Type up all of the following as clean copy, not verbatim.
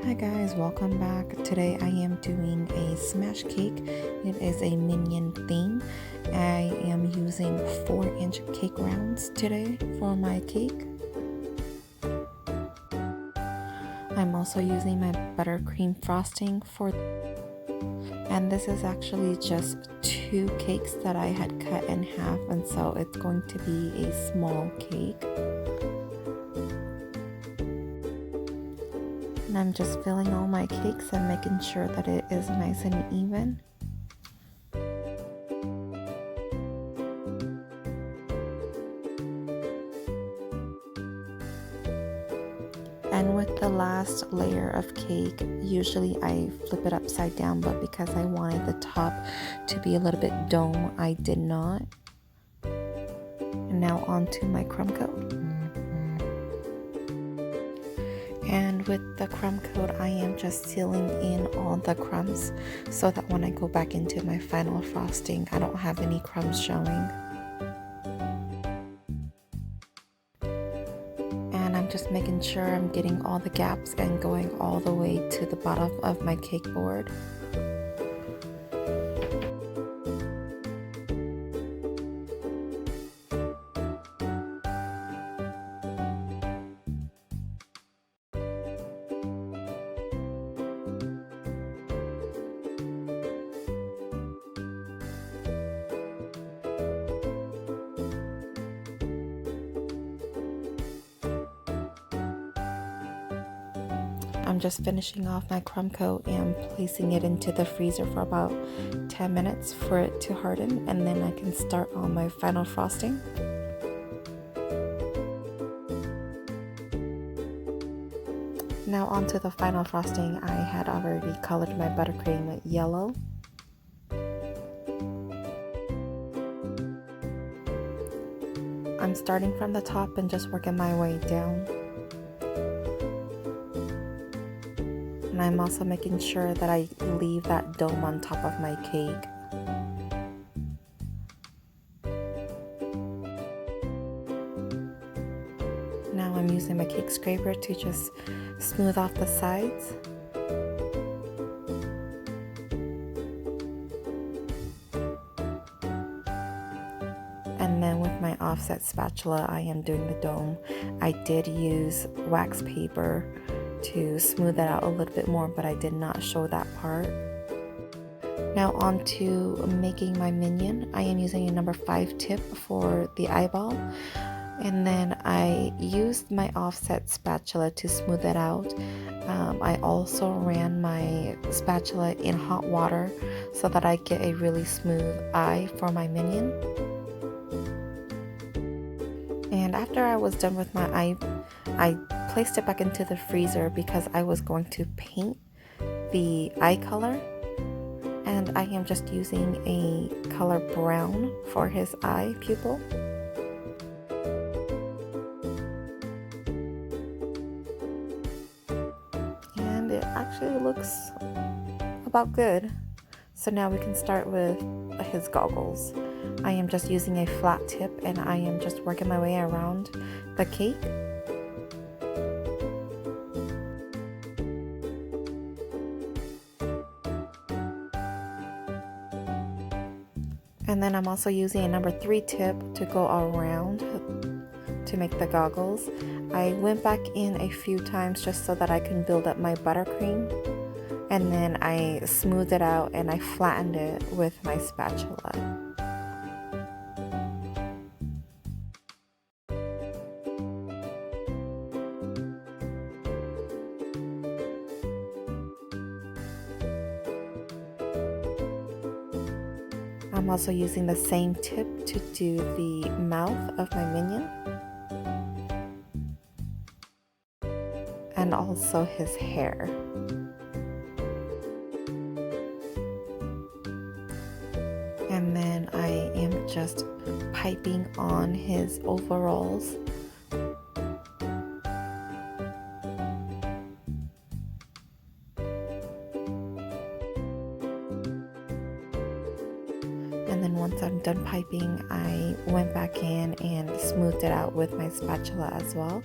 Hi guys, welcome back. Today I am doing a smash cake. It is a Minion theme. I am using 4-inch cake rounds today for my cake. I'm also using my buttercream frosting and this is actually just 2 cakes that I had cut in half, and so it's going to be a small cake. And I'm just filling all my cakes and making sure that it is nice and even. And with the last layer of cake, usually I flip it upside down, but because I wanted the top to be a little bit dome, I did not. And now onto my crumb coat. And with the crumb coat, I am just sealing in all the crumbs so that when I go back into my final frosting, I don't have any crumbs showing. And I'm just making sure I'm getting all the gaps and going all the way to the bottom of my cake board. I'm just finishing off my crumb coat and placing it into the freezer for about 10 minutes for it to harden, and then I can start on my final frosting. Now onto the final frosting. I had already colored my buttercream yellow. I'm starting from the top and just working my way down. And I'm also making sure that I leave that dome on top of my cake. Now I'm using my cake scraper to just smooth off the sides. And then with my offset spatula, I am doing the dome. I did use wax paper to smooth that out a little bit more, but I did not show that part. Now on to making my minion. I am using a number 5 tip for the eyeball, and then I used my offset spatula to smooth it out. I also ran my spatula in hot water so that I get a really smooth eye for my minion. And after I was done with my eye, I placed it back into the freezer because I was going to paint the eye color, and I am just using a color brown for his eye pupil. And it actually looks about good. So now we can start with his goggles. I am just using a flat tip and I am just working my way around the cake. And then I'm also using a number 3 tip to go around to make the goggles. I went back in a few times just so that I can build up my buttercream. And then I smoothed it out and I flattened it with my spatula. I'm also using the same tip to do the mouth of my minion and also his hair. And then I am just piping on his overalls. And then once I'm done piping, I went back in and smoothed it out with my spatula as well.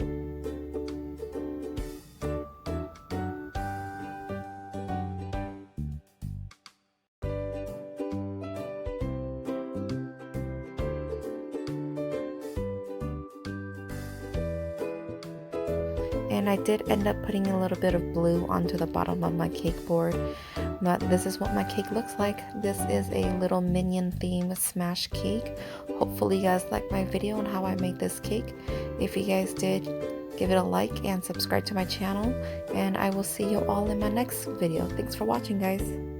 And I did end up putting a little bit of blue onto the bottom of my cake board. But this is what my cake looks like. This is a little Minion theme smash cake. Hopefully you guys liked my video on how I made this cake. If you guys did, give it a like and subscribe to my channel. And I will see you all in my next video. Thanks for watching, guys.